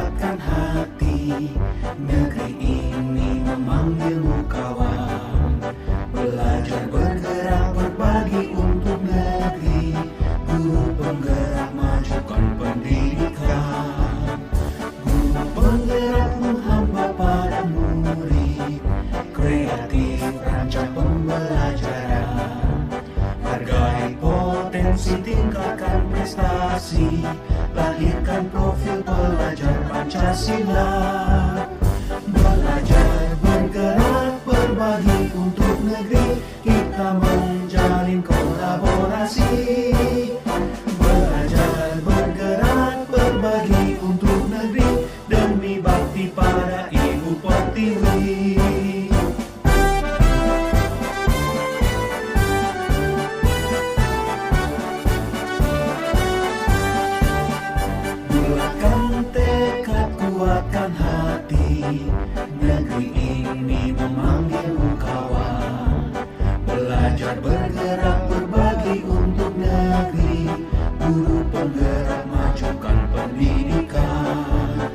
kuatkan hati. Negeri ini memanggilmu kawan. Belajar bergerak berbagi untuk negeri. Guru penggerak majukan pendidikan. Guru penggerak menghamba pada murid. Kreatif rancang pembelajaran. Hargai potensi, tingkatkan prestasi. Lahirkan profil pelajar Pancasila. Belajar bergerak berbagi untuk negeri. Kita menjalin kolaborasi. Belajar bergerak berbagi untuk negeri. Demi bakti pada Ibu Pertiwi. Bulatkan tekad, kuatkan hati. Negeri ini memanggilmu kawan. Belajar bergerak berbagi untuk negeri. Guru penggerak majukan pendidikan.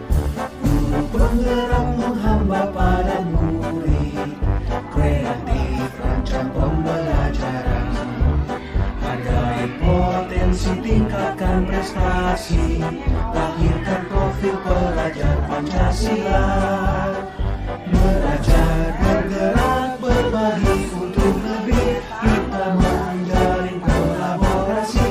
Guru penggerak menghamba pada murid. Kreatif rancang pembelajaran. Hargai potensi, tingkatkan prestasi. Lahirkan profil pelajar Pancasila. Belajar bergerak berbagi untuk negeri. Kita menjalin kolaborasi.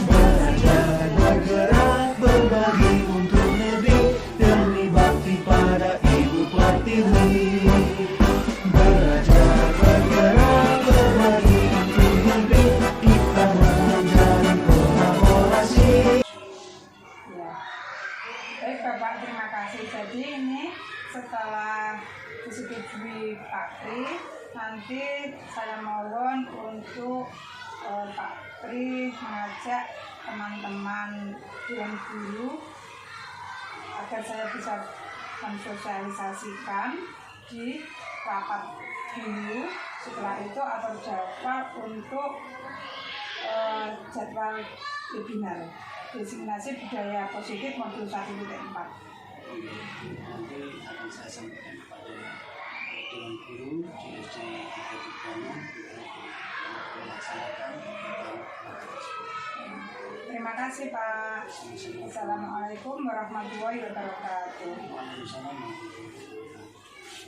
Belajar bergerak berbagi untuk negeri. Demi bakti pada Ibu Pertiwi. Belajar bergerak berbagi untuk negeri. Kita menjalin kolaborasi. Baik Bapak, terima kasih. Jadi ini setelah disetujui Pak Tri, nanti saya mohon untuk Pak Tri mengajak teman-teman Dewan Guru agar saya bisa mensosialisasikan di rapat dulu. Setelah itu atur jadwal untuk jadwal webinar Designasi Budaya Positif Modul 1.4. Nanti akan saya sampaikan kepada Dewan Guru di SD 336 untuk melaksanakan Terima kasih Pak. Assalamualaikum warahmatullahi wabarakatuh. Waalaikumsalam warahmatullahi wabarakatuh.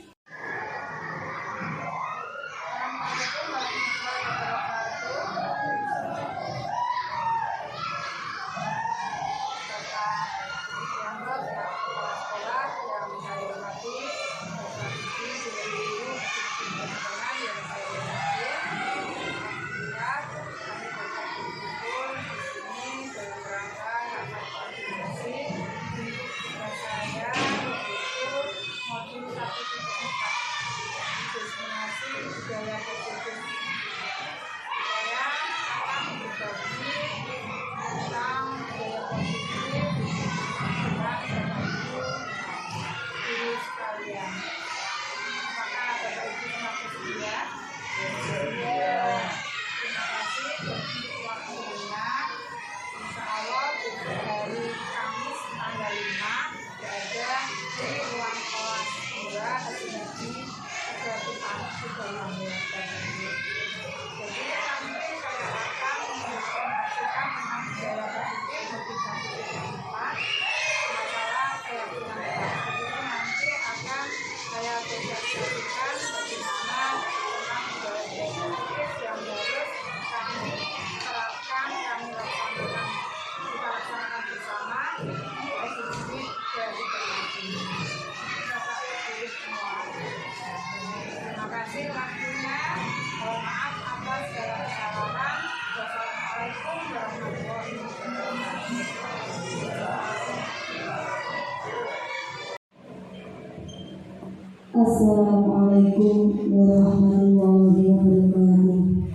Assalamualaikum warahmatullahi wabarakatuh.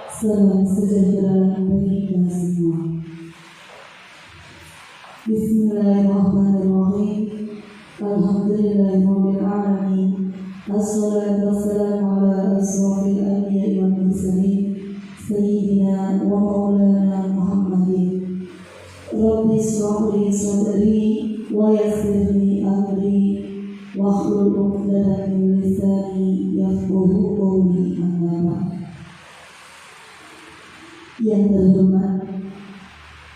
Salam sejahtera bagi kita semua. Bismillahirrahmanirrahim. Alhamdulillahirabbil alamin. Assalatu wassalamu ala asrofil anbiya'i wal mursalin sayyidina wa maulana Muhammadin Rabbi ishrah li sadri wa yassir li amri wahlul 'uqdatam min lisani yafqahu qawli. Amma ba'd. Yang terhormat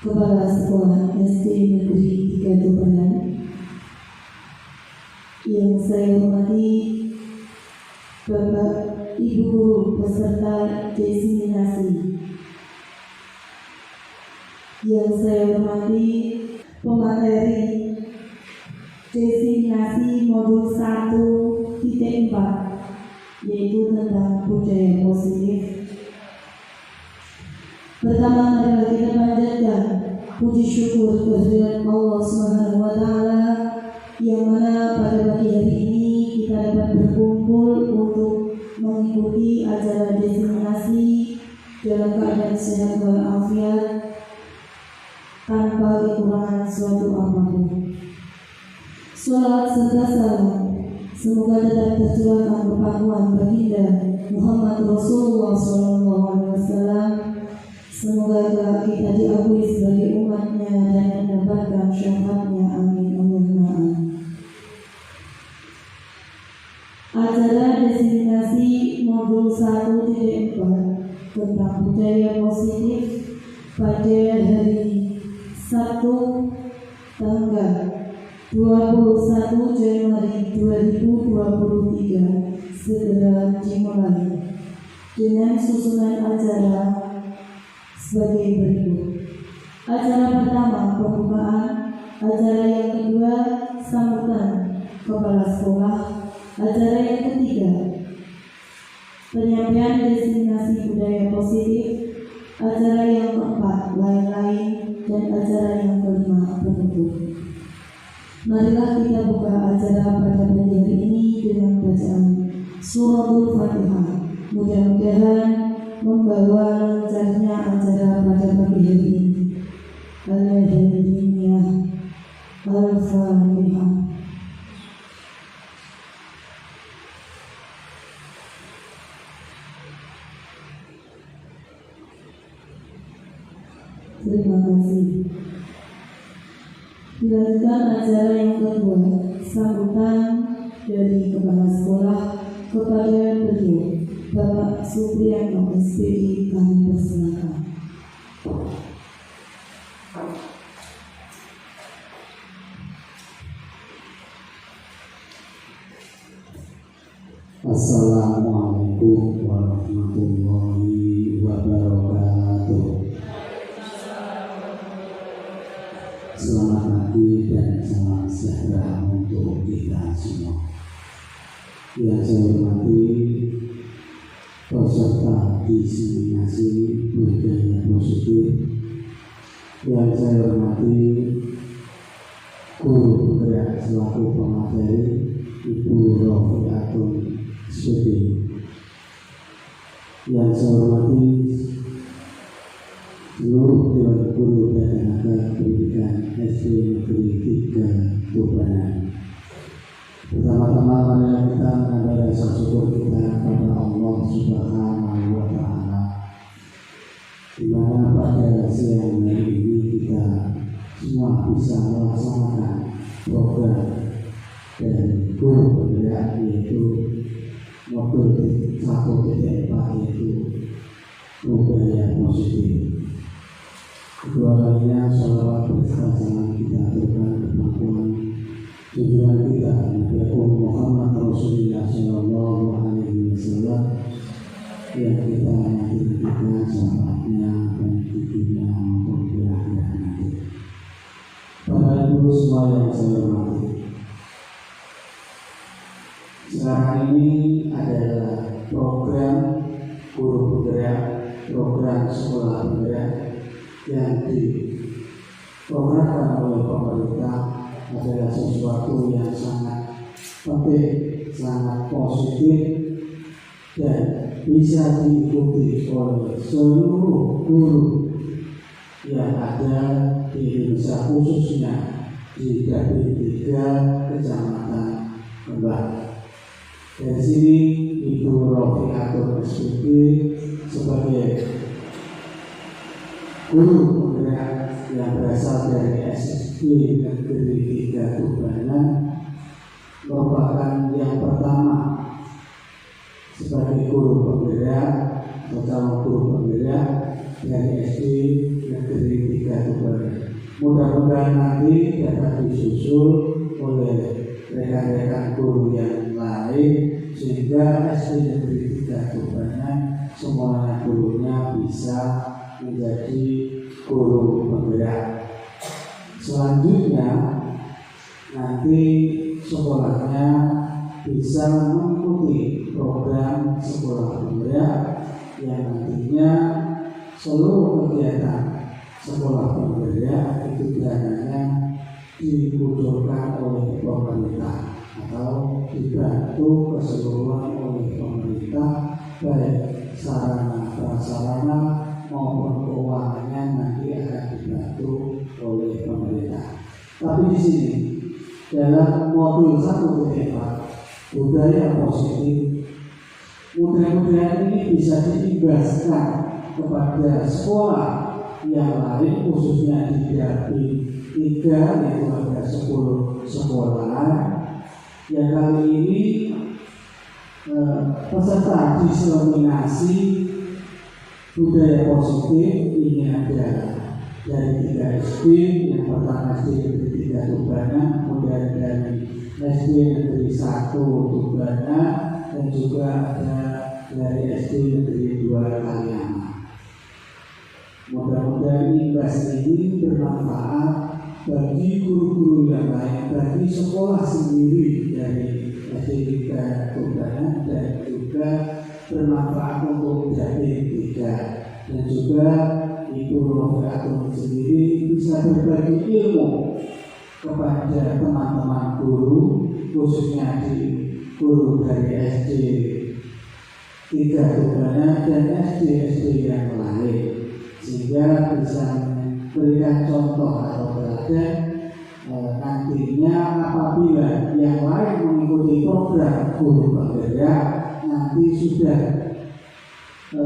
Kepala Sekolah SD Negeri 3 Tubaran, yang saya hormati Bapak Ibu Guru peserta desiminasi, yang saya hormati pemateri desiminasi modul 1.4, yaitu tentang budaya positif. Pertama, marilah kita panjatkan puji syukur kehadirat Allah Subhanahu wa Ta'ala, yang mana pada pagi hari ini kita dapat berkumpul untuk mengikuti acara desiminasi dalam keadaan sehat walafiat tanpa kekurangan suatu apapun. Salawat serta salam semoga tetap tercurahkan kepada baginda Muhammad Rasulullah SAW. Semoga kelak kita diakui sebagai umatnya dan mendapatkan syafaatnya. Amin. Allahumma amin. Acara desiminasi modul 1.4 tentang budaya positif pada hari Sabtu tanggal 21 Januari 2023 segera dimulai dengan susunan acara sebagai berikut. Acara pertama pembukaan, acara yang kedua sambutan kepala sekolah, acara yang ketiga penyampaian desiminasi budaya positif, acara yang keempat lain-lain, dan acara yang kelima penutup. Marilah kita buka acara pada pagi hari ini dengan bacaan Suratul Fatihah. Mudah-mudahan membawa lancarnya acara pada pagi hari ini. Alhamdulillah. Al-Fatihah. Terima kasih. Dilanjutkan acara yang kedua, sambutan dari kepala sekolah kepada beliau Bapak Supriyanto SPD, kami persilakan. Assalamualaikum warahmatullahi wabarakatuh. Selamat pagi dan salam sejahtera untuk kita semua. Yang saya hormati peserta desiminasi budaya positif, yang saya hormati guru penggerak selaku pemateri Ibu Rofiatun SPD, yang saya hormati seluruh dewan guru dan tenaga pendidikan SD Negeri 3 Tubaran. Pertama-tama marilah kita menambah rasa syukur kita kepada Allah Subhanahu wa Ta'ala, di mana pada siang hari ini kita semua bisa melaksanakan program dari guru penggerak, yaitu modul 1.4, yaitu budaya positif. Kedua kalinya sholawat beserta salam kita aturkan kemampuan tujuan kita Nabi Muhammad Rasulullah Sallallahu Alaihi Wasallam, yang kita nantikan syafaatnya baik di dunia maupun di akhirat nanti. Bapak Ibu semua yang saya hormati, sekarang ini adalah program guru penggerak, program sekolah penggerak yang diprogramkan oleh pemerintah, adalah sesuatu yang sangat penting, sangat positif, dan bisa diikuti oleh seluruh guru yang ada di Indonesia, khususnya di Dapil 3 Kecamatan Kembang. Dari sini Ibu Rofiatun SPD sebagai guru penggerak yang berasal dari SD Negeri 3 Tubanan merupakan yang pertama sebagai guru penggerak atau calon guru penggerak dari SD Negeri 3 Tubanan. Mudah-mudahan nanti dapat disusul oleh rekan-rekan guru yang lain sehingga SD Negeri 3 Tubanan semua gurunya bisa menjadi guru penggerak. Selanjutnya nanti sekolahnya bisa mengikuti program sekolah penggerak yang nantinya seluruh kegiatan sekolah penggerak itu dananya dikucurkan oleh pemerintah atau dibantu keseluruhan oleh pemerintah, baik sarana prasarana maupun keuangannya nanti akan dibantu oleh pemerintah. Tapi di sini dalam modul 1.4 budaya positif, mudah-mudahan ini bisa diimbaskan kepada sekolah yang lain, khususnya di Dapi 3 yaitu ada 10 sekolah yang kali ini peserta diseminasi budaya positif ini ada dari 3 SD, yang pertama SD Negeri 3 Tubanan, kemudian dari SD Negeri 1 Tubanan, dan juga ada dari SD Negeri 2 Kaliama. Mudah-mudahan imbas ini bermanfaat bagi guru-guru yang lain, bagi sekolah sendiri dari SD 3 Tubanan, dan juga bermanfaat untuk Dapi 3, dan juga Ibu Rofiatun sendiri bisa berbagi ilmu kepada teman-teman guru, khususnya di guru dari SD 3 Tubanan dan SD-SD yang lain, sehingga bisa memberikan contoh atau teladan nantinya apabila yang lain mengikuti program guru penggerak nanti sudah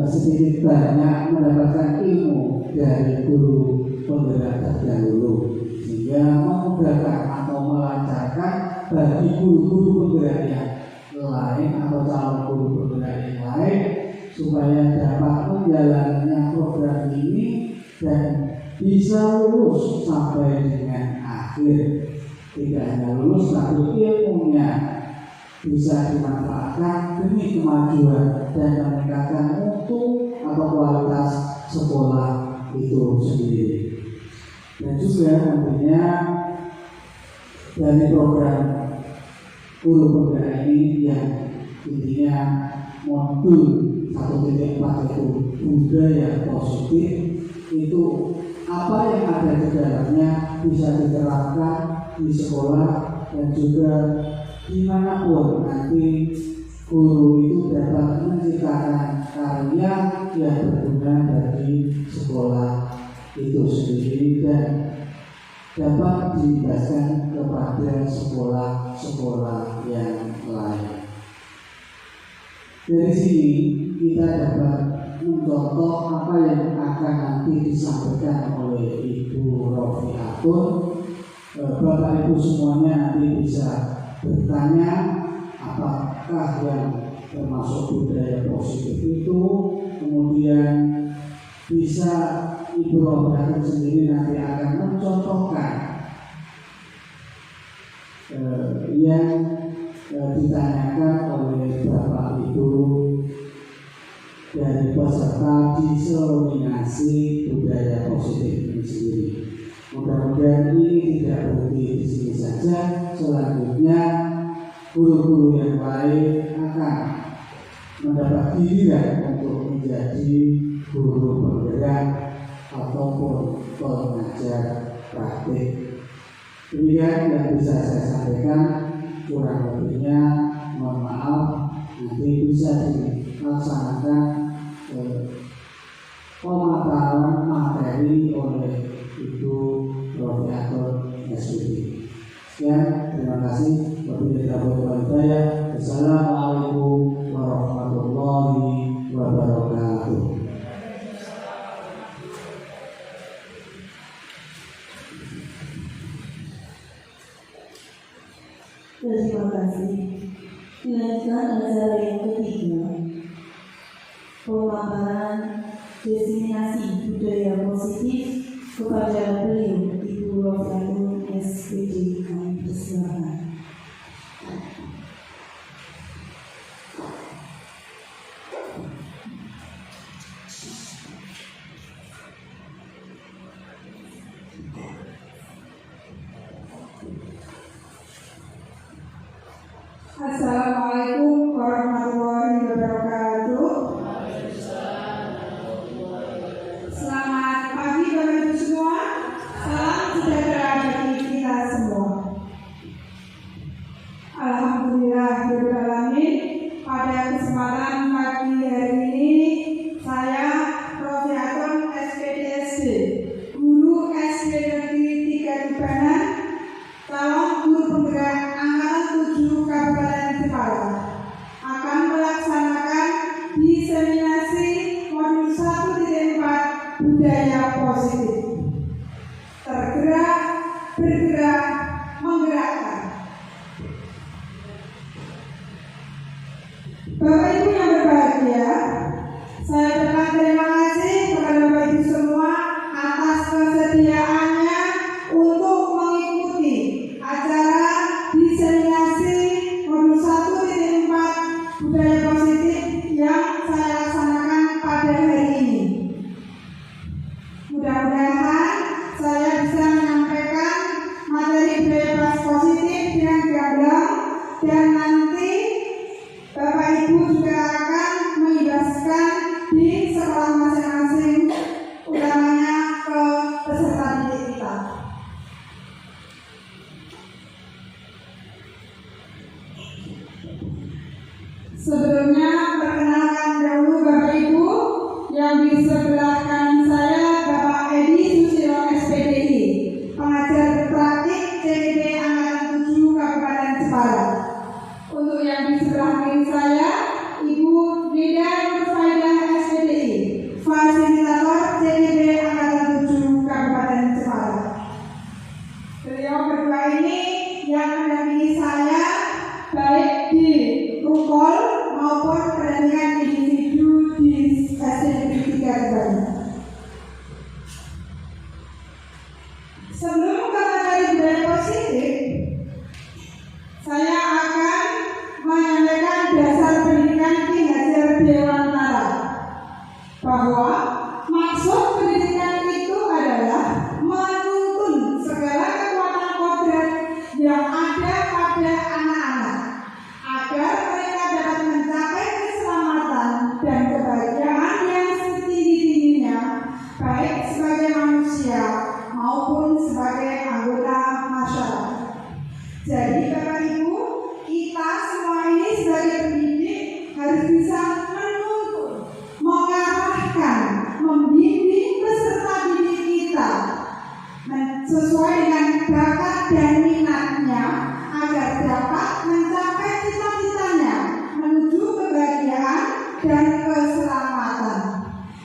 sedikit banyak mendapatkan ilmu dari guru penggerak terdahulu, sehingga memudahkan atau melancarkan bagi guru-guru penggerak yang lain atau calon guru penggerak yang lain supaya dapat menjalannya program ini dan bisa lulus sampai dengan akhir. Tidak hanya lulus, tapi ilmunya bisa dimanfaatkan demi kemajuan dan meningkatkan mutu atau kualitas sekolah itu sendiri. Dan juga nantinya dari program guru penggerak ini yang intinya modul 1.4 itu budaya positif, itu apa yang ada di dalamnya bisa diterapkan di sekolah dan juga dimanapun nanti guru itu dapat menciptakan karya yang berguna bagi sekolah itu sendiri dan dapat dijelaskan kepada sekolah-sekolah yang lain. Dari sini kita dapat mencontoh apa yang akan nanti disampaikan oleh Ibu Rofiatun. Bapak Ibu semuanya nanti bisa bertanya apakah yang termasuk budaya positif itu, kemudian bisa Ibu Rofiatun sendiri nanti akan mencontohkan yang ditanyakan oleh Bapak Ibu dari peserta diseminasi budaya positif ini sendiri. Mudah-mudahan ini tidak berhenti di sini saja. Selanjutnya guru-guru yang lain akan mendapat giliran untuk menjadi guru penggerak ataupun pengajar praktik. Demikian yang bisa saya sampaikan, kurang lebihnya mohon maaf, nanti bisa dilaksanakan pemaparan materi oleh Ibu Rofiatun SPD. Sekian, terima kasih. Wassalamualaikum warahmatullahi wabarakatuh. Terima kasih. Dilanjutkan acara yang ketiga, pemaparan diseminasi budaya positif kepada beliau Ibu Rofianul SPD. Kami persilakan. Assalamualaikum warahmatullahi wabarakatuh. Selamat pagi Bapak Ibu semua. Salam sejahtera bagi kita semua. Alhamdulillahirrahmanirrahim. Pada kesempatan pagi hari ini saya Rofianul SPD, guru SD Negeri 3 Tubanan, calon guru penggerak Angkatan 7 Kabupaten Jepara, akan melaksanakan diseminasi modul 1.4 budaya positif. Tergerak, bergerak, menggerakkan. Bapak Ibu yang berbahagia, saya ucapkan terima kasih kepada Bapak Ibu semua atas kesediaannya untuk mengikuti acara diseminasi modul 1.4 budaya positif yang saya laksanakan pada hari ini. Mudah-mudahan saya bisa menyampaikan materi budaya positif dengan gamblang, dan nanti Bapak Ibu juga akan menjelaskan di sekolah masing-masing, utamanya ke peserta didik kita. Sebelumnya perkenalkan dahulu Bapak Ibu, yang di sebelah kanan saya Bapak Edi Susilo SPDI, pengajar praktik CDD Angkatan 7 Kabupaten Jepara. Untuk yang di sebelah kiri saya Ibu Nida Nurfaidah SPDI, fasilitator CDD Angkatan 7 Kabupaten Jepara. Beliau berdua ini yang mendampingi saya baik di rukol maupun pendampingan individu di SD Negeri 3 Tubanan. Sebelum ke materi budaya positif, saya akan menyampaikan dasar pendidikan Ki Hajar Dewantara, bahwa maksud pendidikan itu adalah menuntun segala kekuatan kodrat yang ada pada anak-anak agar mereka dapat mencapai keselamatan dan kebahagiaan yang setinggi-tingginya, baik sebagai manusia maupun sebagai anggota masyarakat. Jadi Bapak Ibu, kita semua ini sebagai pendidik harus bisa menuntun, mengarahkan, membimbing peserta didik kita sesuai dengan bakat dan minatnya agar dapat mencapai cita-citanya menuju kebahagiaan dan keselamatan.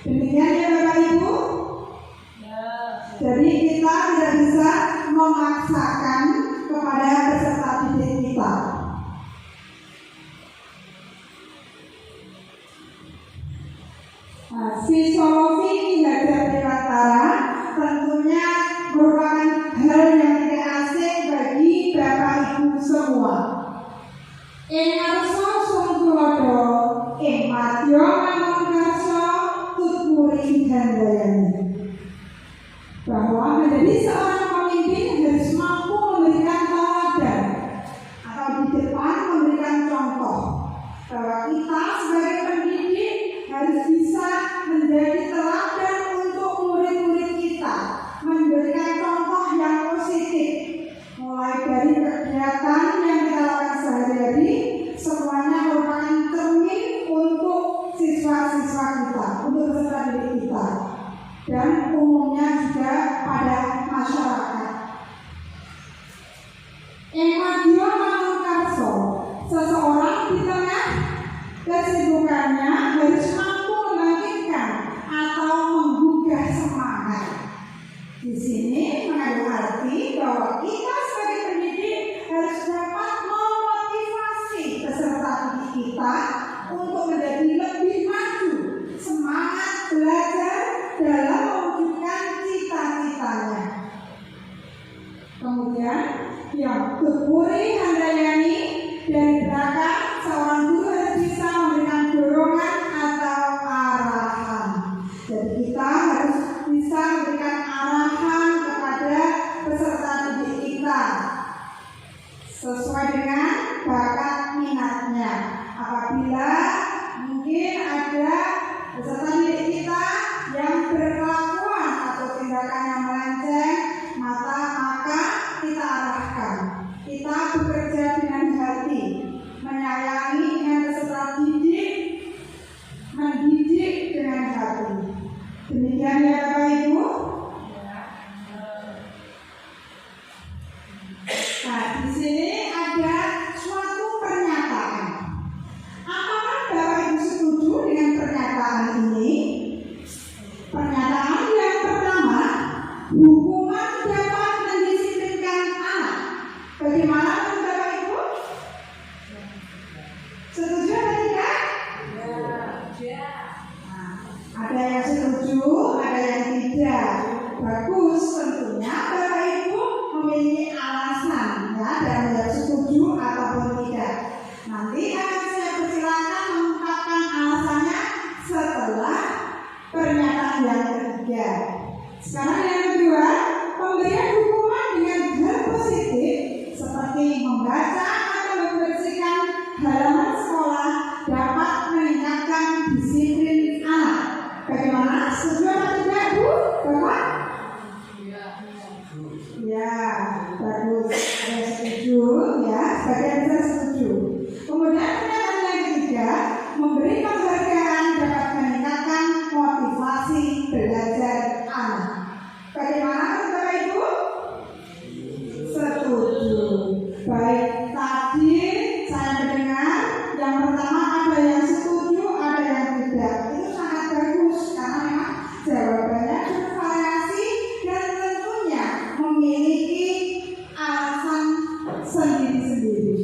Demikian ya Bapak Ibu. Jadi kita tidak bisa memaksakan kepada peserta didik kita. Fisiologi Ki Hajar Dewantara tentunya merupakan hal yang tidak asing bagi Bapak Ibu semua. Ing arsa sungtulodo, ing madya manungsa tutmuri handayani. Bahwa menjadi seorang pemimpin harus mampu memberikan teladan atau di depan memberikan contoh, bahwa kita sebagai pendidik harus bisa menjadi teladan untuk murid-murid kita, memberikan contoh yang positif, mulai dari kegiatan yang kita lakukan sehari-hari, semuanya merupakan cermin untuk siswa-siswa kita, untuk peserta didik kita, dan umumnya juga pada masyarakat. Emadyo manungkarso, seseorang di tengah kesibukannya harus mampu membangkitkan atau menggugah semangat. Di sini mengandung arti bahwa kita sebagai pendidik harus dapat yang Gepuri Handayani. Dari belakang, seorang guru harus bisa memberikan dorongan atau arahan. Jadi kita harus bisa memberikan arahan kepada peserta didik kita sesuai dengan bakat minatnya. Apabila mungkin ada peserta didik kita yang berkelakuan atau tindakan yang melenceng, maka kita arahkan. Kita bekerja dengan hati, menyayangi dengan peserta didik, mendidik dengan hati. Demikian ya Bapak Ibu. Nah, di sini ada suatu pernyataan. Apakah Bapak Ibu setuju dengan pernyataan ini? Pernyataan yang pertama, hukuman dapat mendisiplinkan anak. Bagaimana menurut Bapak Ibu? Setuju atau tidak? Ya. Nah, ada yang setuju, ada yang tidak. Bagus, tentunya Bapak Ibu memiliki alasan ya, dan menjawab setuju ataupun tidak. Nanti akan saya persilakan mengungkapkan alasannya setelah pernyataan yang ketiga. Sekarang yang kedua, pemberian hukuman dengan hal positif seperti membaca atau membersihkan halaman sekolah dapat meningkatkan disiplin anak. Bagaimana? Setuju atau tidak, Bu? Bapak? Ya, bagus. Ada yang setuju, ya. Sebagian besar setuju. Kemudian pernyataan yang ketiga, memberi penghargaan dapat meningkatkan motivasi belajar anak. Bagaimana menurut Bapak Ibu? Setuju. Baik, tadi saya mendengar yang pertama ada yang setuju, ada yang tidak. Itu sangat bagus karena memang jawabannya bervariasi dan tentunya memiliki alasan sendiri-sendiri.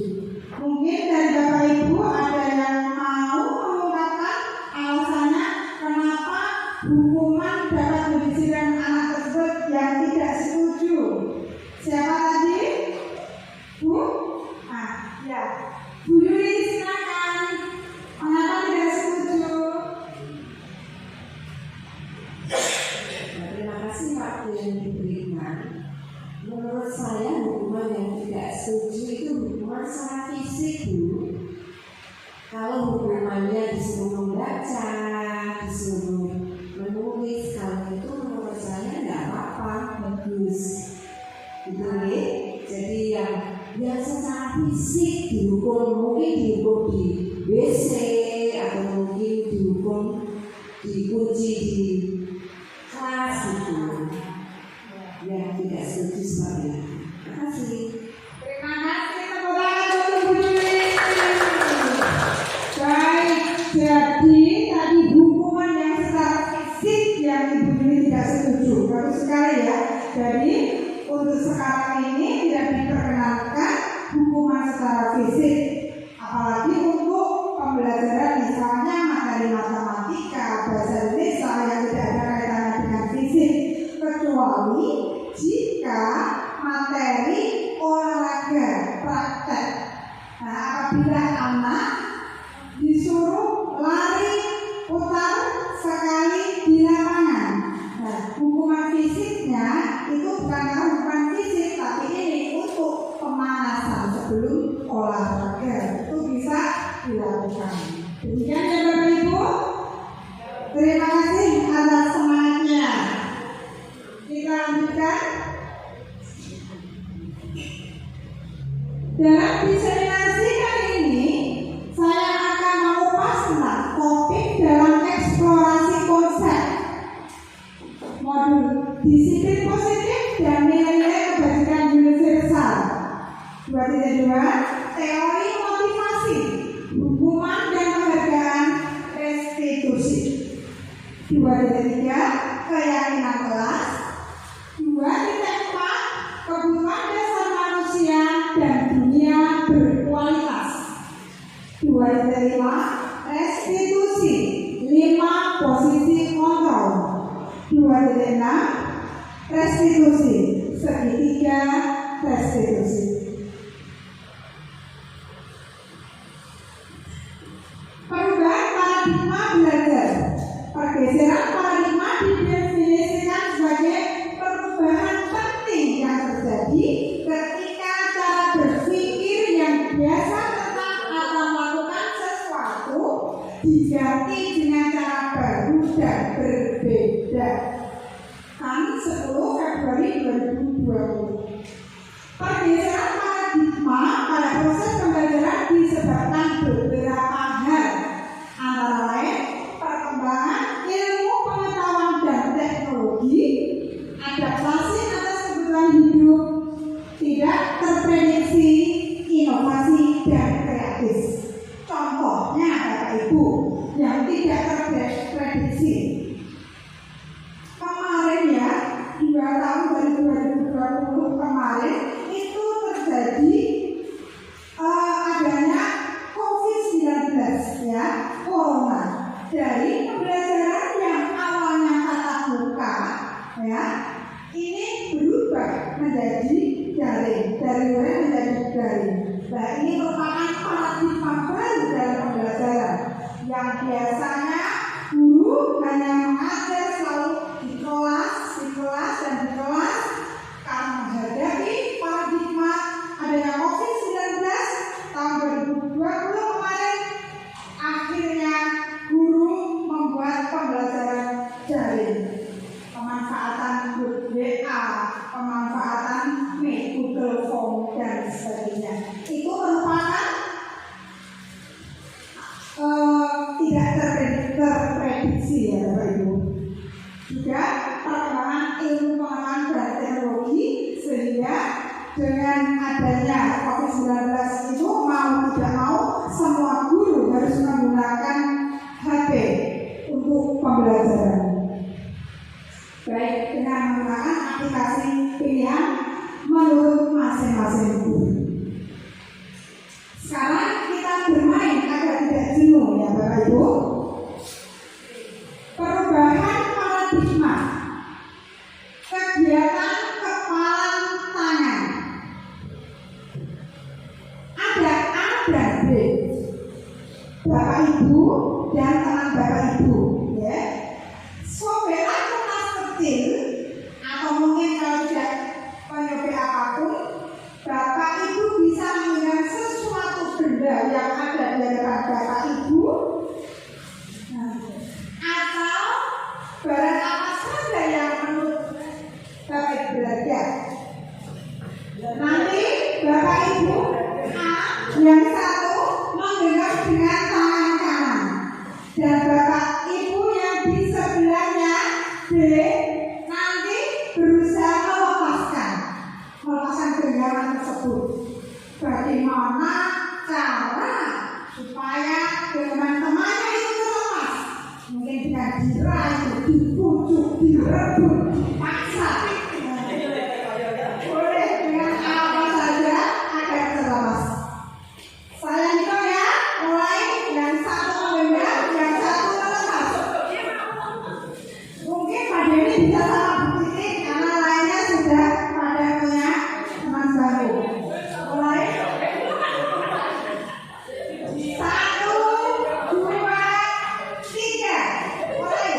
Mungkin dari Bapak Ibu ada yang mau mengungkapkan alasannya kenapa hukuman dapat mendisiplinkan anak tersebut yang tidak setuju. Siapa tadi? Bu? Ah, ya. Bu Yuli silakan. Mengapa tidak setuju? Terima kasih waktu yang diberikan. Menurut saya hukuman yang tidak setuju itu hukuman secara fisik, Bu. Kalau hukumannya disuruh membaca, disuruh menulis, kalau itu menurut saya tidak apa-apa, bagus. Gitu nih. Jadi yang secara fisik dihukum, mungkin dihukum di WC atau mungkin dihukum dikunci di kelas gitu. Ya, tidak setuju seperti itu. Terima kasih. Terima kasih, tepuk tangan untuk Bu Yuli. Baik, jadi tadi hukuman yang secara fisik yang Ibu Yuli tidak setuju. Bagus sekali ya. Jadi untuk sekarang ini tidak diperkenankan hukuman secara fisik, apalagi untuk pembelajaran misalnya materi matematika, bahasa Indonesia yang tidak ada kaitannya dengan fisik, kecuali jika materi olahraga praktek. Nah, apabila anak disuruh lari putar sekali di lapangan, nah hukuman fisiknya itu bukan hukuman fisik, tapi ini untuk pemanasan sebelum olahraga, itu bisa dilakukan. Demikian ya Bapak Ibu. Terima kasih atas semangatnya. Kita lanjutkan. Dalam diseminasi kali ini, saya akan mengupas tentang topik dalam eksplorasi konsep modul disiplin positif dan nilai-nilai kebajikan universal. 2.2 teori motivasi, hukuman dan penghargaan restitusi. 2.3 keyakinan kelas. 2.4 kebutuhan dasar manusia dan dunia berkualitas. 2.5 restitusi, 5 posisi kontrol. 2.6 restitusi, segitiga restitusi. Pergeseran paradigma didefinisikan sebagai perubahan penting yang terjadi ketika cara berpikir yang biasa tentang atau melakukan sesuatu diganti dengan cara baru dan berbeda. Kamis 10 Februari 2020. Pergeseran paradigma pada proses pembelajaran disebabkan beberapa hal, antara lain perkembangan ilmu pengetahuan dan teknologi, adaptasi atas kebutuhan hidup, tidak terprediksi, inovasi dan kreatif. Contohnya Bapak Ibu yang tidak terprediksi. Kemarin ya, 2 tahun dari 2020 kemarin itu terjadi adanya COVID-19 ya, corona. Dari pembelajaran yang awalnya tatap muka ya, ini berubah menjadi daring, dari luar menjadi daring. Nah, ini merupakan paradigma baru dalam pembelajaran yang biasanya guru hanya mengajar selalu di kelas dan di kelas. Karena menghadapi paradigma adanya COVID-19 tahun 2020 kemarin, akhirnya guru membuat pembelajaran daring. Pemanfaatan grup WA, pemanfaatan Google Form dan sebagainya. Itu merupakan tidak terprediksi ya Bapak Ibu. Juga perkembangan ilmu pengetahuan dan teknologi, sehingga dengan adanya COVID-19 itu mau tidak mau semua guru harus menggunakan HP untuk pembelajaran, baik dengan menggunakan aplikasi pilihan menurut masing-masing guru. Sekarang kita bermain agar tidak jenuh ya Bapak Ibu. Perubahan paradigma, kegiatan kepalan tangan. Ada A dan B. Bapak Ibu dan teman Bapak Ibu ya. Sobekan kertas kecil atau mungkin kalau tidak menyobek apapun, Bapak Ibu bisa mengingat sesuatu benda yang ada di hadapan Bapak Ibu, atau barang apa saja yang menurut Bapak Ibu berharga. Nanti Bapak Ibu A yang satu menggenggam dengan tangan kanan, dan Bapak Ibu yang di sebelahnya B nanti berusaha melepaskan genggaman tersebut. Bagaimana cara supaya genggaman temannya itu terlepas? Mungkin dengan dirayu, dipujuk, direbut, dipaksa. Boleh dengan apa saja agar terlepas. Saya hitung ya, mulai yang satu menggenggam, yang satu melepas. Mungkin Pak Denny bisa sama Bu Titik karena lainnya sudah pada punya teman baru. Mulai 1, 2, 3. Mulai.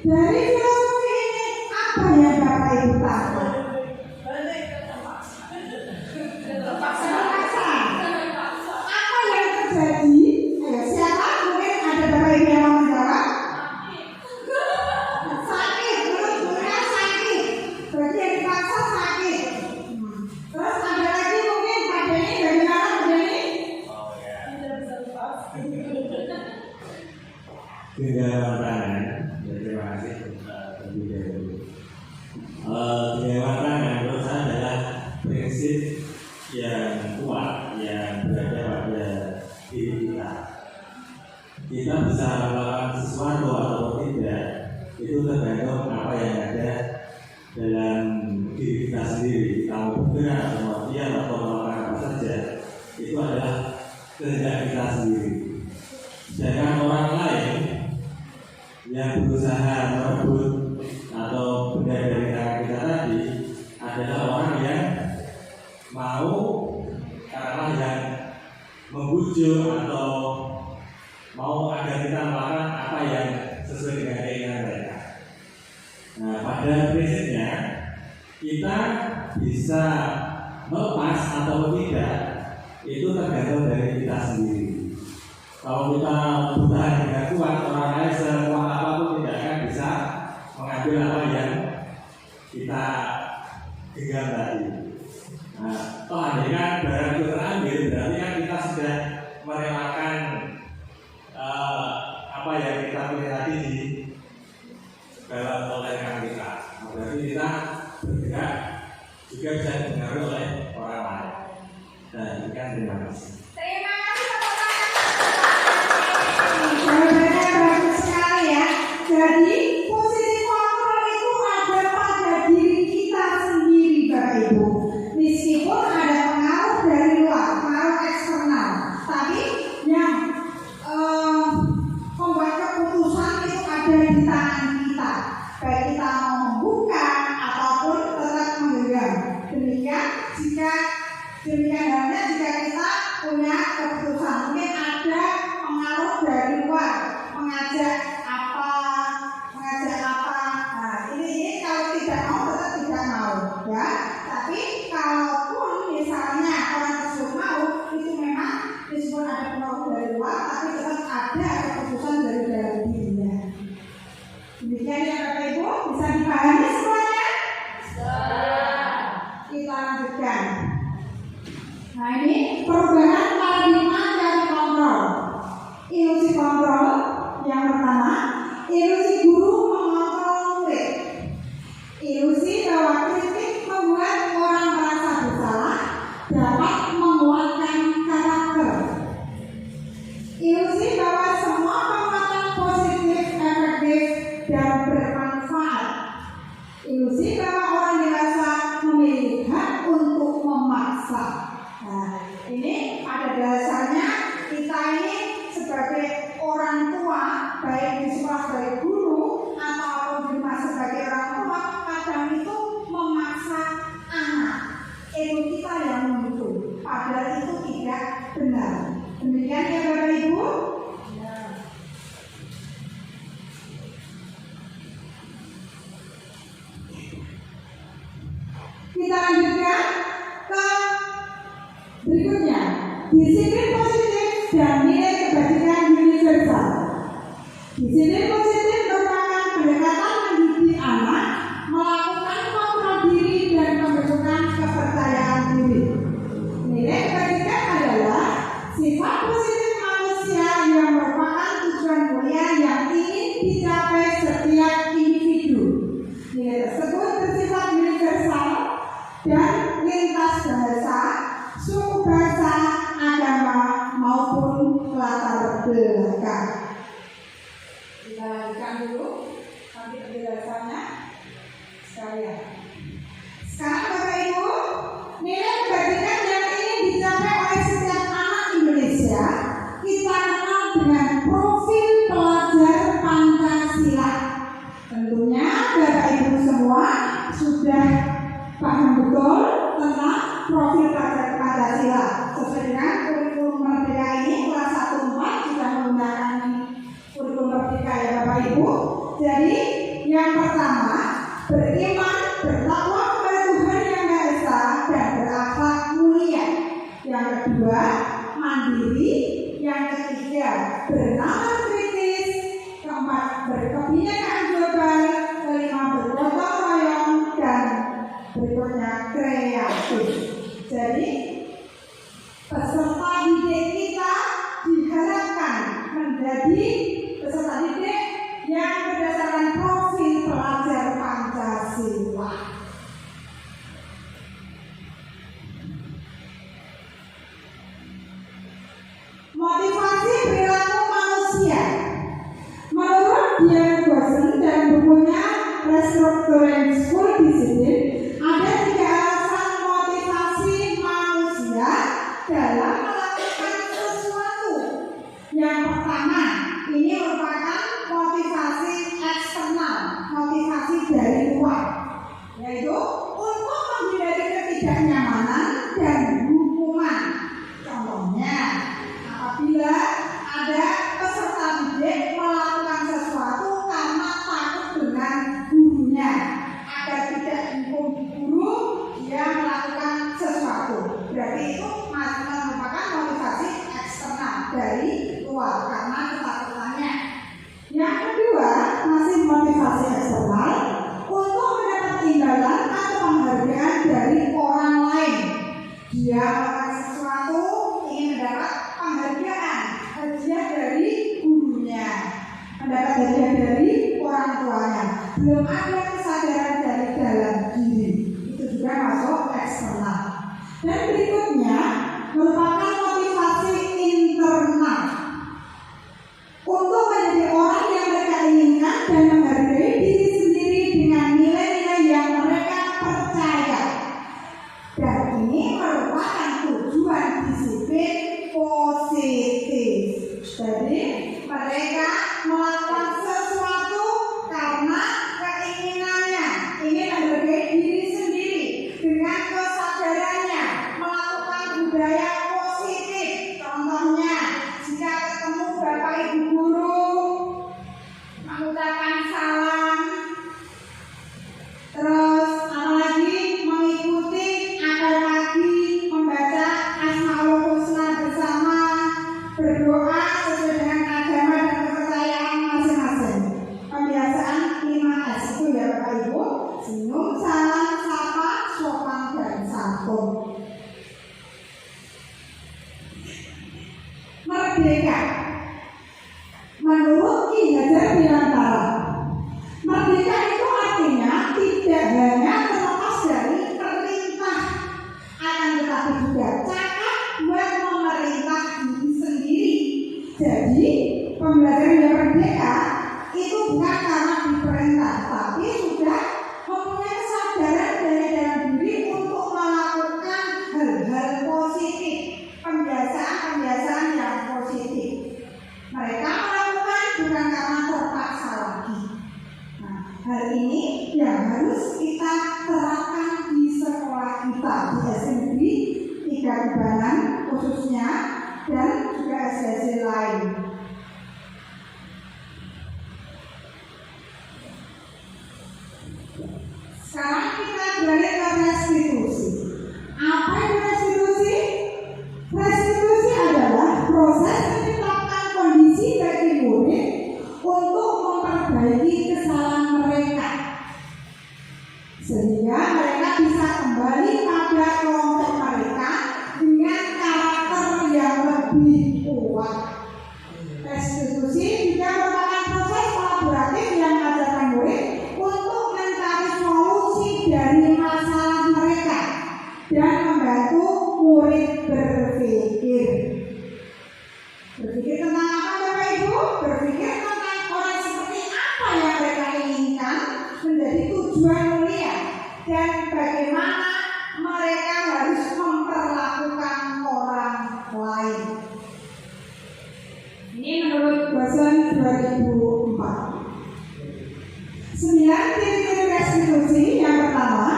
Dari filosofi ini apa yang Bapak Ibu tahu? Apa yang terjadi? Ayo, siapa? Mungkin ada Bapak Ibu yang mau menjawab? Sakit, perutnya sakit. Berarti yang dipaksa sakit. Terus ada lagi mungkin Pak Denny, bagaimana Pak Denny? Genggaman tangan. Terima kasih terlebih dahulu. Genggaman tangan menurut saya adalah prinsip yang kuat yang berada pada diri kita. Kita bisa melakukan sesuatu atau tidak itu tergantung apa yang ada dalam diri kita sendiri, kita mau bergerak atau mau diam atau melakukan apa saja, itu adalah kehendak kita sendiri. Sedangkan orang lain yang berusaha merebut atau benda dari tangan kita tadi adalah orang yang mau karena yang membujuk atau mau agar kita melakukan apa yang sesuai dengan keinginan mereka. Nah, pada prinsipnya kita bisa melepas atau tidak itu tergantung dari kita sendiri. Kalau kita bertahan dengan kuat, orang lain sekuat apapun tidak akan bisa mengambil apa yang kita genggam tadi. Nah, toh andai kan barang itu terambil, berarti kan kita sudah merelakan apa yang kita punya tadi di dalam toleran kita. Nah, berarti kita bergerak juga bisa dipengaruhi oleh orang lain. Dan demikian, terima kasih. Terima kasih jawabannya bagus sekali ya. Jadi posisi kontrol itu ada pada diri kita sendiri, Bapak Ibu. Meskipun ada pengaruh dari luar, pengaruh eksternal, tapi yang membuat keputusan itu ada di tangan kita. Baik kita mau membuka ataupun tetap menggenggam. Demikian halnya jika kita punya keputusan, mungkin ada pengaruh dari luar mengajak apa. Nah, ini kalau tidak mau tetap tidak mau ya. Tapi kalaupun misalnya orang tersebut mau, itu memang meskipun ada pengaruh dari luar, tapi tetap ada keputusan dari dalam dirinya. Demikian ya Bapak Ibu, bisa dipahami semuanya? Kita lanjutkan. Nah, ini perubahan paradigma dari kontrol. Ilusi kontrol yang pertama, ilusi guru mengontrol murid. Ilusi bahwa kritik membuat orang merasa bersalah dapat menguatkan karakter. Ilusi bahwa semua penguatan positif, efektif, dan bermanfaat. Ilusi bahwa orang dewasa memiliki hak untuk memaksa. Nah, ini pada dasarnya kita ini sebagai orang tua, baik di sekolah sebagai guru ataupun di rumah sebagai orang tua, kadang itu memaksa anak. Ego kita yang mendukung, padahal itu tidak benar. Demikian ya Bapak Ibu. Kita lanjutkan ke berikutnya, disiplin positif dan nilai kebajikan universal. Disiplin positif merupakan pendekatan mendidik anak melakukan kontrol diri dan pembentukan kepercayaan diri. Nilai kebajikan adalah sifat positif manusia yang merupakan tujuan mulia yang ingin dicapai setiap individu. Nilai tersebut bersifat universal dan lintas bahasa, suku bangsa, agama maupun latar belakang. Kita lanjutkan dulu nanti penjelasannya sekalian. Sekarang Bapak Ibu, nilai kebajikan yang ingin dicapai oleh setiap anak Indonesia kita kenal dengan profil pelajar Pancasila. Tentunya Bapak Ibu semua sudah paham betul tentang profil pelajar Pancasila. Sesuai dengan kurikulum Merdeka ini, kelas 1-4 sudah menggunakan kurikulum Merdeka ya Bapak Ibu. Jadi yang pertama, beriman, bertakwa kepada Tuhan Yang Maha Esa dan berakhlak mulia. Yang kedua, mandiri. Yang ketiga, bernalar kritis. Keempat, berkebinekaan global. Kelima, bergotong royong. Dan berikutnya, kreatif. Jadi peserta didik kita diharapkan menjadi peserta didik yang berdasarkan profil pelajar Pancasila. Motivasi perilaku manusia. Menurut Dian Watson dan bukunya Restructuring School Discipline, ada belum ada kesadaran dari dalam diri, itu juga masuk eksternal. Dan berikutnya merupakan motivasi internal untuk menjadi orang yang mereka inginkan dan menghargai diri sendiri dengan nilai-nilai yang mereka percaya. Dan ini merupakan tujuan disiplin positif. Jadi mereka melakukan sesuatu karena keinginannya, ingin menghargai diri sendiri dengan kesadarannya, melakukan budaya positif. Contohnya, jika ketemu Bapak Ibu guru, mengucapkan salam, terus apalagi mengikuti apel pagi, membaca Asmaul Husna bersama, berdoa sesuai dengan agama dan kepercayaan masing-masing. Kebiasaan 5S itu ya Bapak Ibu: senyum, salam, sapa, sopan, dan santun. Merdeka menurut Ki Hajar Dewantara, merdeka itu artinya tidak hanya terlepas dari perintah, akan tetapi juga cakap buat memerintah diri sendiri. Jadi pembelajaran yang merdeka itu bukan karena diperintah, tapi sudah mempunyai kesadaran dari dalam diri untuk melakukan hal-hal positif, kebiasaan-kebiasaan yang positif. Mereka melakukan bukan karena terpaksa lagi. Nah, hal ini yang harus kita terapkan di sekolah kita, di SMP 3 Tubanan khususnya, dan juga SD lain. Sekarang kita beralih ke restitusi. Apa itu restitusi? Restitusi adalah proses menciptakan kondisi bagi murid untuk memperbaiki kesalahan mereka, sehingga mereka bisa kembali pada kelompok mereka dengan karakter yang lebih kuat. Restitusi juga merupakan proses kolaboratif yang mengajarkan murid untuk mencari solusi dari masalah mereka dan membantu murid berpikir. Berpikir tentang apa Bapak Ibu? Berpikir tentang orang seperti apa yang mereka inginkan menjadi tujuan mulia, dan bagaimana mereka harus memperlakukan orang lain. Ini menurut Bosen 2004. 9 titik restitusi. Yang pertama,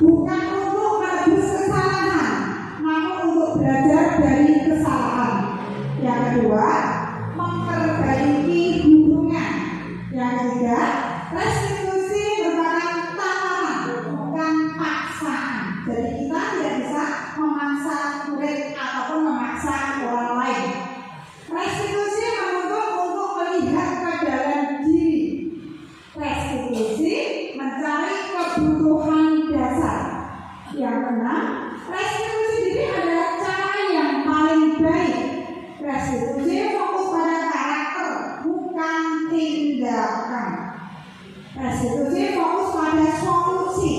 bukan untuk menebus kesalahan, namun untuk belajar dari kesalahan. Yang kedua, memperbaiki hubungan. Yang ketiga, restitusi merupakan tawaran, bukan paksaan. Jadi kita tidak bisa memaksa murid ataupun memaksa orang lain. Restitusi menuntut untuk melihat ke dalam diri. Restitusi mencari kebutuhan dasar. Yang keenam, restitusi diri adalah cara yang paling baik. Restitusi fokus pada karakter, bukan tindakan. Restitusi fokus pada solusi.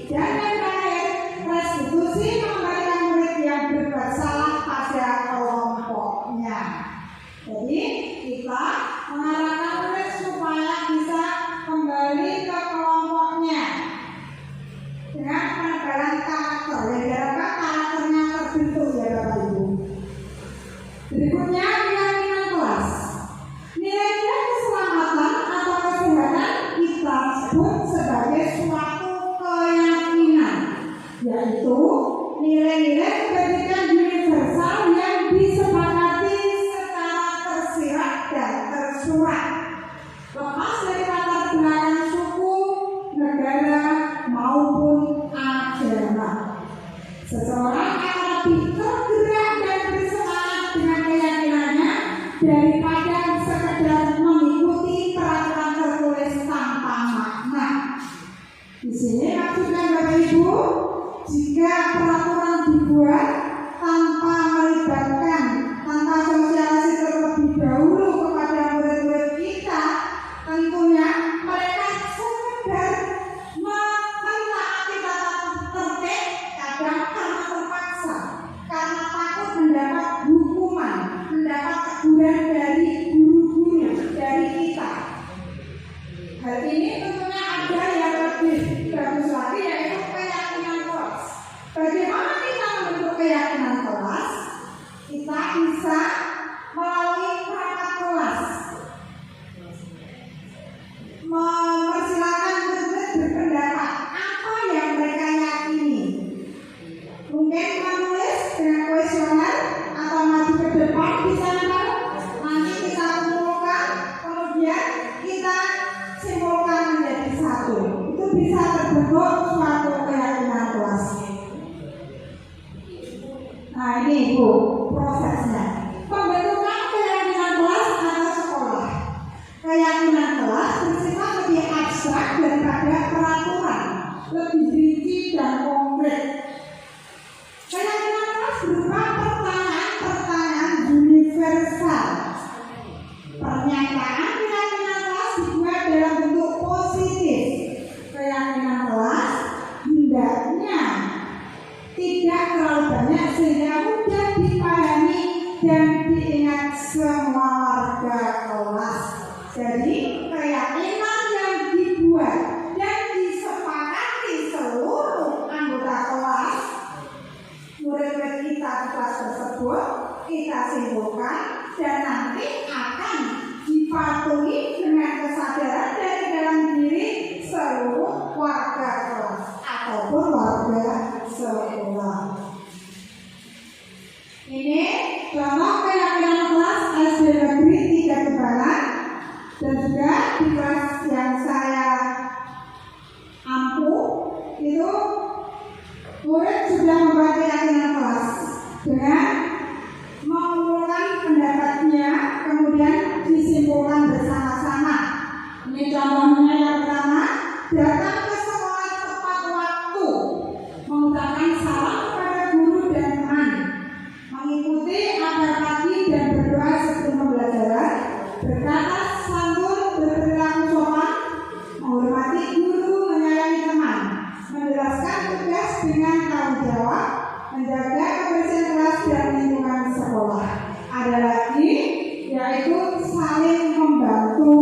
Dan yang terakhir, restitusi mengembalikan murid yang berbuat salah pada kelompoknya. Jadi kita mengarahkan murid supaya bisa kembali ke kelompoknya dengan penegalan karakter, yang diharapkan karakternya terbentuk ya Bapak Ibu. Berikutnya, keyakinan kelas. Nilai-nilai keselamatan atau kesehatan kita sebut sebagai suatu keyakinan. mempersilakan murid-murid berpendapat apa yang mereka yakini. Mungkin menulis dengan kuesioner atau maju ke depan di sana. Nanti kita kumpulkan, kemudian kita simpulkan menjadi satu. Itu bisa terbentuk suatu keyakinan kelas. Nah ini Bu prosesnya. Pembentukan keyakinan kelas atau sekolah. Keyakinan kelas bersifat lebih abstrak daripada peraturan, lebih rinci dan konkret. Keyakinan kelas berupa pertanyaan-pertanyaan universal. Pernyataan keyakinan kelas dibuat dalam bentuk positif. Keyakinan kelas hendaknya tidak terlalu banyak sehingga mudah dipahami dan diingat semua warga kelas. Jadi keyakinan yang dibuat dan disepakati seluruh anggota kelas, murid-murid kita di kelas tersebut, kita simpulkan dan nanti akan dipatuhi dengan kesadaran dari dalam diri seluruh warga kelas ataupun warga sekolah. Ini contoh keyakinan kelas SD Negeri 3 Kebalan, dan juga di kelas yang saya ampuh itu murid sudah membuat keyakinan kelas dengan mengumpulkan pendapatnya, kemudian disimpulkan bersama-sama. Ini contohnya yang pertama, datang ke sekolah tepat waktu, mengucapkan salam kepada guru dan teman, mengikuti apel pagi dan berdoa sebelum pembelajaran, berkata santun, berperilaku sopan, menghormati guru, menyayangi teman, menjelaskan tugas dengan tanggung jawab, menjaga kebersihan kelas dan lingkungan sekolah. Ada lagi yaitu saling membantu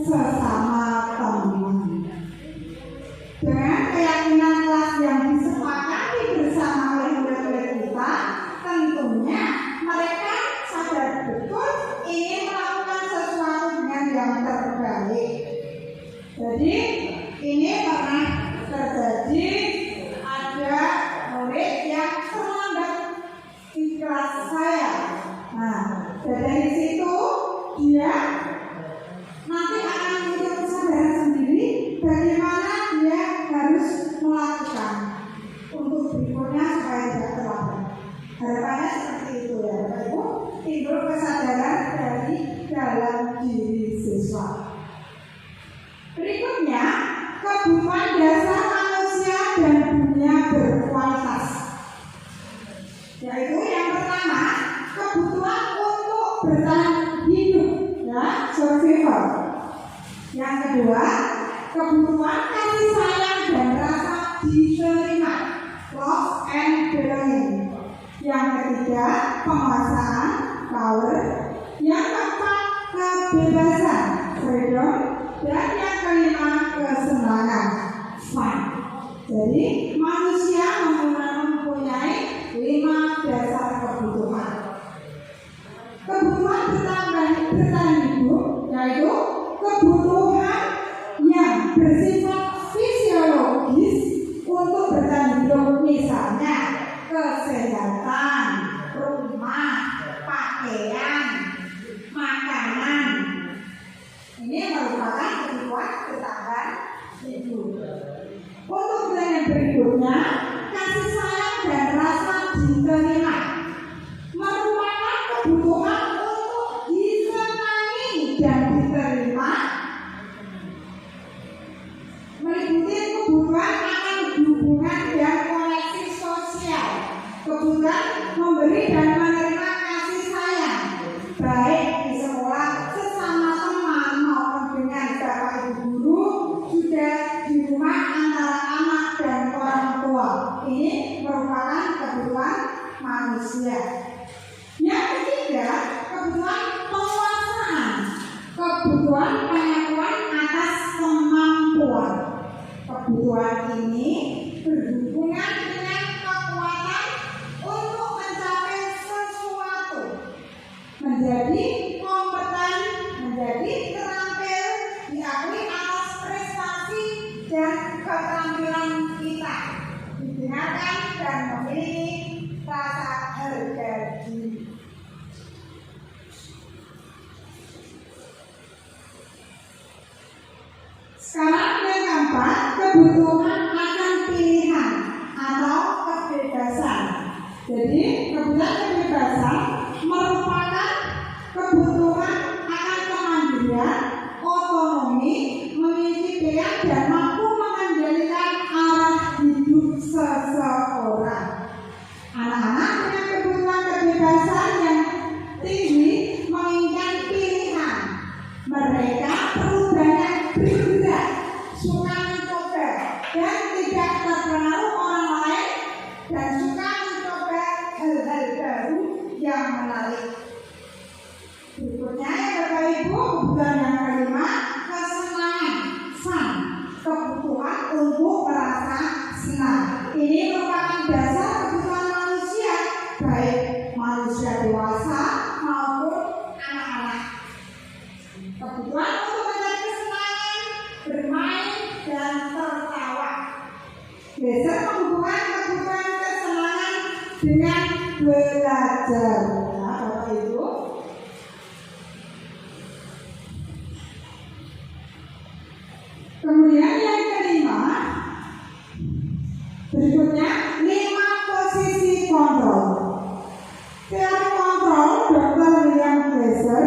sesama teman. Dengan keyakinan kelas yang disepakati bersama oleh murid-murid kita, tentunya mereka sadar betul ingin melakukan sesuatu dengan yang terbaik. Jadi ini pernah terjadi, ada murid yang terlambat di kelas saya. Nah, dari situ dia nanti akan muncul kesadaran sendiri bagaimana dia harus melakukan untuk berikutnya supaya tidak terlambat. Harapannya seperti itu ya Bapak Ibu, timbul kesadaran dari dalam diri siswa. Berikutnya, kebutuhan dasar manusia dan dunia berkualitas. Yaitu yang pertama, kebutuhan untuk bertahan hidup, ya, survival. Yang kedua, kebutuhan kasih sayang dan rasa diterima, love and belonging. Yang ketiga, penguasaan, power. Yang keempat, kebebasan, freedom. Dan yang kelima, kesenangan, fun. Jadi manusia mempunyai 5 dasar kebutuhan. Kebutuhan bertahan hidup yaitu kebutuhan yang bersifat fisiologis untuk bertahan hidup, misalnya kesehatan, rumah, pakaian, makanan. Ini merupakan kebutuhan bertahan hidup. Untuk yang berikutnya, kasih sayang dan rasa diterima merupakan kebutuhan untuk disenangi dan diterima, meliputi kebutuhan akan hubungan dan koneksi sosial, kebutuhan memberi dan menerima kasih sayang, baik di sekolah sesama teman maupun dengan bapak ibu guru, juga di rumah antara anak dan orang tua. Ini merupakan kebutuhan manusia. Yang ketiga, kebutuhan penguasaan, kebutuhan pengetahuan atas kemampuan. Kebutuhan ini berhubungan dengan kekuatan untuk mencapai sesuatu, menjadi kompeten, menjadi terampil, diakui atas didengarkan dan memiliki rasa harga diri. Sekarang yang keempat, kebutuhan akan pilihan atau kebebasan. Jadi kebebasan merupakan kebutuhan akan kemandirian, otonomi, memiliki pilihan dan mampu mengendalikan arah hidup seseorang. Anak-anak punya kebutuhan kebebasan yang tinggi menginginkan pilihan. Mereka perlu banyak bergerak, suka mencoba dan tidak terpengaruh orang lain dan suka mencoba hal-hal baru yang menarik. Berikutnya ya Bapak Ibu, kebutuhan yang kelima, kesenangan, fun, kebutuhan untuk merasa senang. Ini merupakan dasar kebutuhan manusia, baik manusia dewasa maupun anak-anak. Kebutuhan untuk mencari kesenangan, bermain dan tertawa. Belajar menghubungkan kebutuhan kesenangan dengan belajar. Nah, Bapak Ibu. Kemudian yang kelima, berikutnya 5 posisi kontrol. Teori kontrol Dr. William Glasser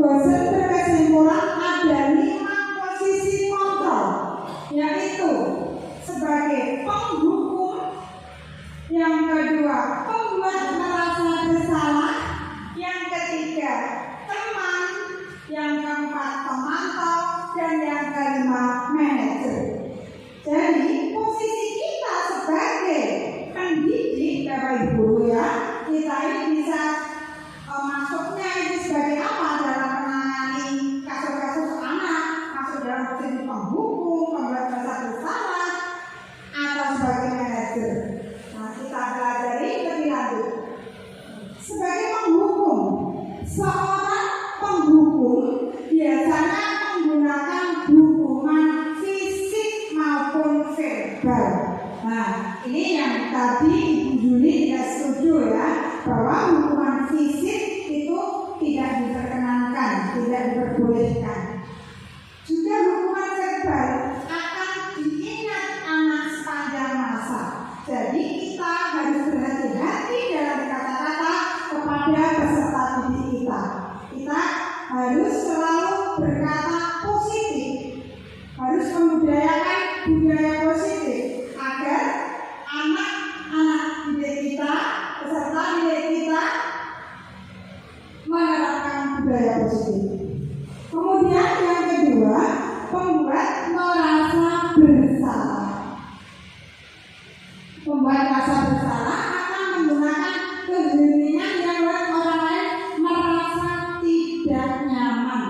berkesimpulan ada 5 posisi kontrol, yaitu sebagai penghukum, yang kedua pembuat merasa bersalah, yang ketiga teman, yang keempat pemantau, dan yang kelima manajer. Jadi posisi kita sebagai pendidik Bapak Ibu ya, kita ini bisa masuknya ini sebagai apa dalam menangani kasus-kasus anak, masuk dalam posisi penghukum, pembuat merasa bersalah, atau sebagai manajer. Nah, kita pelajari lebih lanjut. Sebagai penghukum, seorang penghukum biasanya menggunakan hukuman fisik maupun verbal. Nah, ini yang tadi Ibu Juli tidak setuju ya, bahwa hukuman fisik itu tidak diperkenankan, tidak diperbolehkan. Juga hukuman verbal akan diingat anak sepanjang masa. Jadi kita harus berhati-hati dalam kata-kata kepada peserta didik kita. Kita harus selalu berkata positif, harus membudayakan budaya positif agar anak-anak didik kita, peserta didik kita menerapkan budaya positif. Kemudian yang kedua, membuat merasa bersalah. Membuat rasa bersalah akan menggunakan keheningan yang membuat orang lain merasa tidak nyaman,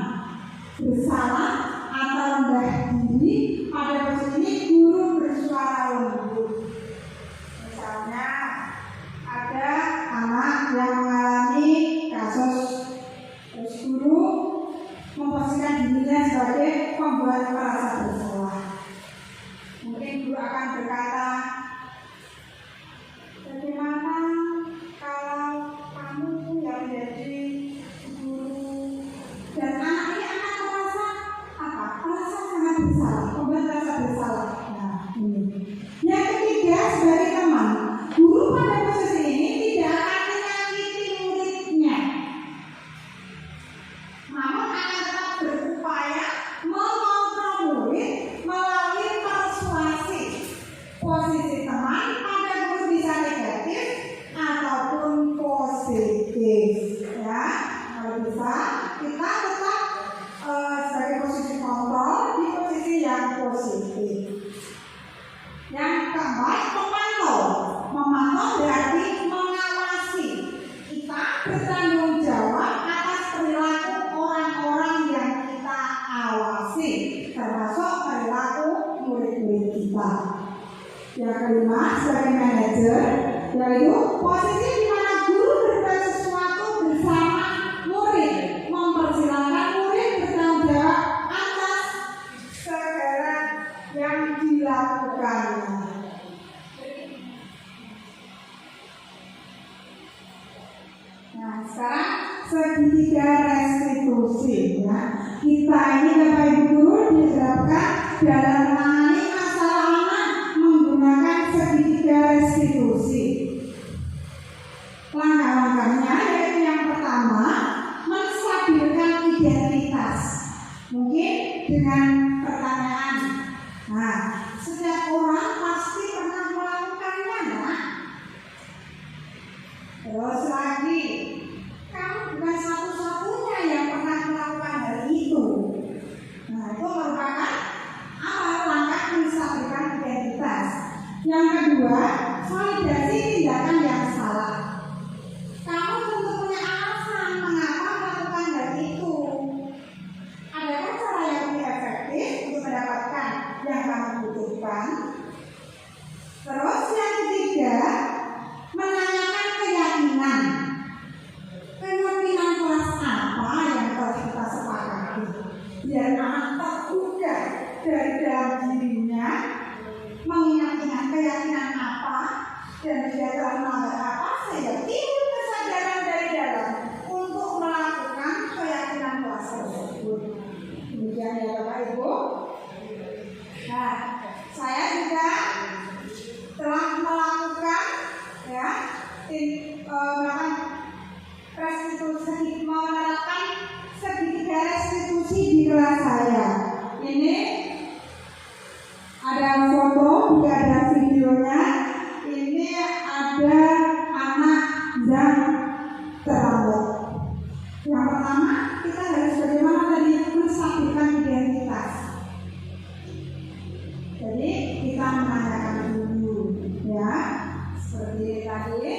bersalah atau rendah diri. Pada posisi ini guru bersuara lembut. Misalnya ada anak yang mengalami kasus, terus guru memposisikan dirinya sebagai pembuat merasa bersalah. Mungkin guru akan berkata, bagaimana kalau kamu yang menjadi guru dan anak ini akan merasa apa? Merasa sangat bersalah, membuat merasa bersalah. Nah, ini. Yang ketiga, sebagai teman, guru pada posisi ini tidak akan menyakiti muridnya, namun akan tetap berupaya mengontrol murid melalui persuasi. Posisi teman pada guru bisa negatif ataupun positif, ya. Kalau bisa kita tetap sebagai posisi kontrol di posisi yang positif. Yang keempat, memantau. Memantau berarti mengawasi. Kita bertanggung jawab atas perilaku orang-orang yang kita awasi, termasuk perilaku murid-murid kita. Yang kelima, sebagai manajer, yaitu posisi di mana guru berbuat sesuatu bersama murid, mempersilahkan murid bertanggung jawab atas segala yang dilakukannya. segitiga restitusi ya. Kita ini Bapak Ibu Guru diterapkan dalam menangani masalah anak menggunakan segitiga restitusi. Langkah-langkahnya yaitu yang pertama, menstabilkan identitas. Mungkin dengan pertanyaan, nah, setiap orang pasti pernah melakukannya, nah. Terus lagi, kamu bukan satu-satunya yang pernah melakukan hal itu. Nah, itu merupakan awal langkah menstabilkan identitas. Yang kedua, validasi tindakan yang salah. Kamu tentu punya alasan mengapa melakukan hal itu. Adakah cara yang lebih efektif untuk mendapatkan yang kamu butuhkan? Terus yang ketiga, menanyakan keyakinan. Keyakinan kelas apa yang telah kita sepakati? Biar anak terbuka dari dalam dirinya, mengingat-ingat keyakinan apa dan dia telah melanggar apa, sehingga timbul kesadaran dari dalam untuk melakukan keyakinan kelas tersebut. Demikian ya Bapak Ibu. Nah, saya juga telah melakukan ya restitusi, menerapkan segitiga restitusi di kelas saya. Ini ada foto, juga ada videonya. Ini ada anak yang terlambat. Yang pertama, kita harus bagaimana tadi menstabilkan identitas. Jadi kita menanyakan dulu, ya, seperti tadi.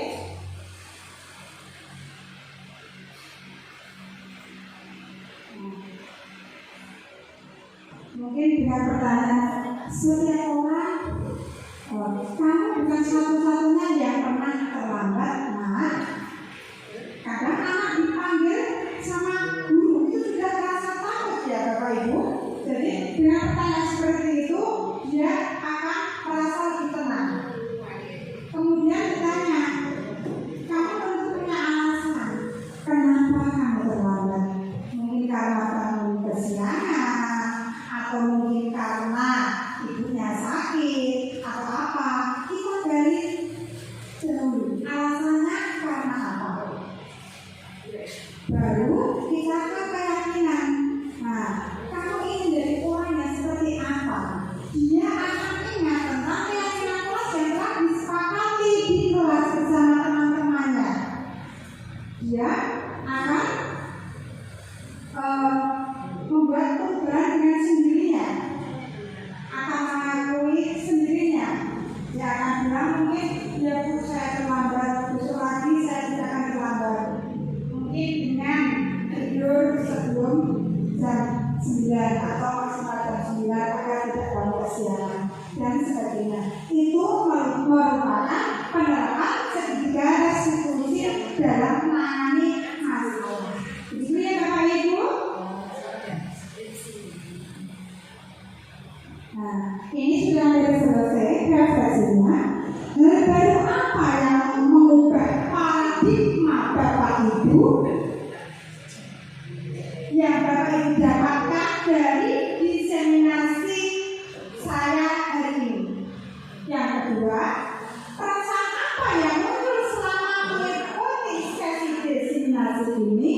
Mungkin dengan pertanyaan, setiap orang, kamu bukan satu-satunya yang pernah terlambat. Nah, kadang anak dipanggil sama guru itu sudah terasa takut ya Bapak Ibu. Jadi dengan pertanyaan seperti itu, dia akan merasa lebih tenang. Kemudian ditanya, kamu tentu punya alasan kenapa kamu terlambat. Mungkin karena kamu kesiangan, atau mungkin karena ibunya sakit atau apa. Kita gali dulu alasannya karena apa. Baru kita ke keyakinan. Nah, kamu ingin jadi orang yang seperti apa? Dia akan ingat tentang keyakinan kelas yang telah disepakati di kelas bersama teman-temannya. Dia akan membuat perubahan dengan sendirinya, akan mengakui sendirinya. Dia akan bilang mungkin, ya Bu, saya terlambat, besok lagi saya tidak akan terlambat. Mungkin dengan tidur sebelum jam 9 atau maksimal jam 9 agar tidak bangun kesiangan dan sebagainya. Itu merupakan penerapan segitiga restitusi dalam menangani masalah. Begitu ya Bapak Ibu. Nah, ini sudah hampir selesai refleksinya. Hal baru apa yang mengubah paradigma Bapak Ibu yang Bapak Ibu dapatkan dari diseminasi saya hari ini? Yang kedua, perasaan apa yang muncul selama mengikuti sesi diseminasi ini,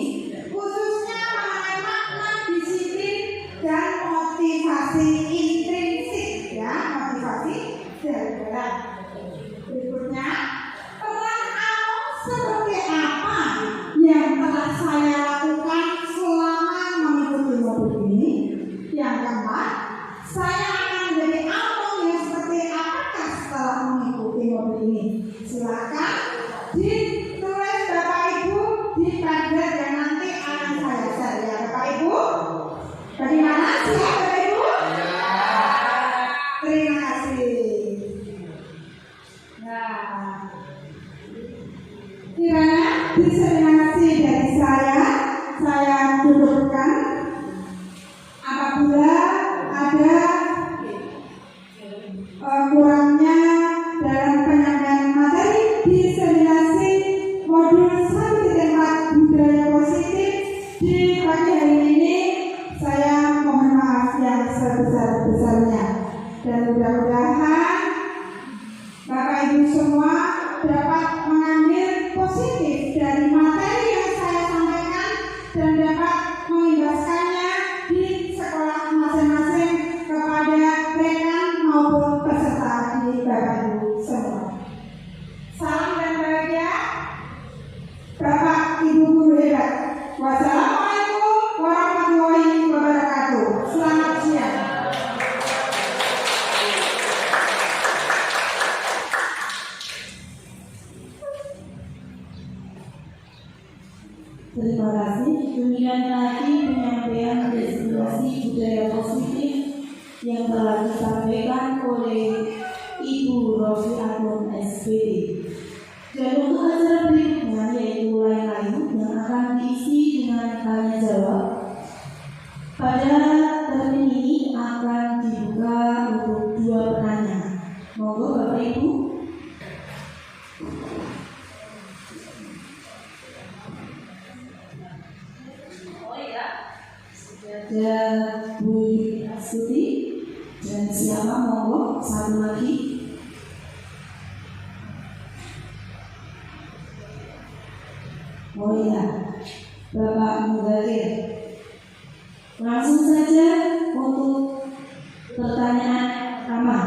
khususnya mengenai makna disiplin dan motivasi intrinsik, ya, motivasi dari dalam. Berikutnya, peran Allah seperti apa yang telah saya lakukan selama mengikuti mobil ini. Yang keempat, saya akan menjadi Allah yang seperti apakah setelah mengikuti mobil ini. Silakan ditulis Bapak Ibu di pamflet yang nanti akan saya share ya Bapak Ibu. Bagaimana sih Bapak Ibu? Astuti. Dan siapa monggo satu lagi? Oh iya, Bapak Mudzakkir. Langsung saja untuk pertanyaan pertama.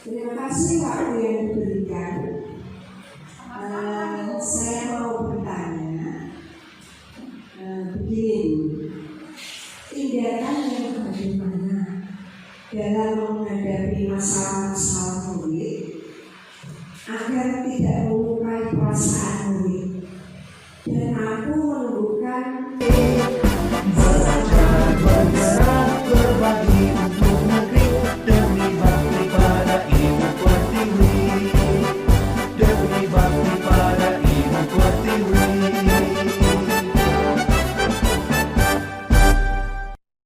Terima kasih waktu yang diberikan. Saya mau bertanya begini, tindakan yang bagaimana dalam menghadapi masalah-masalah murid agar tidak melukai perasaan murid dan mampu menumbuhkan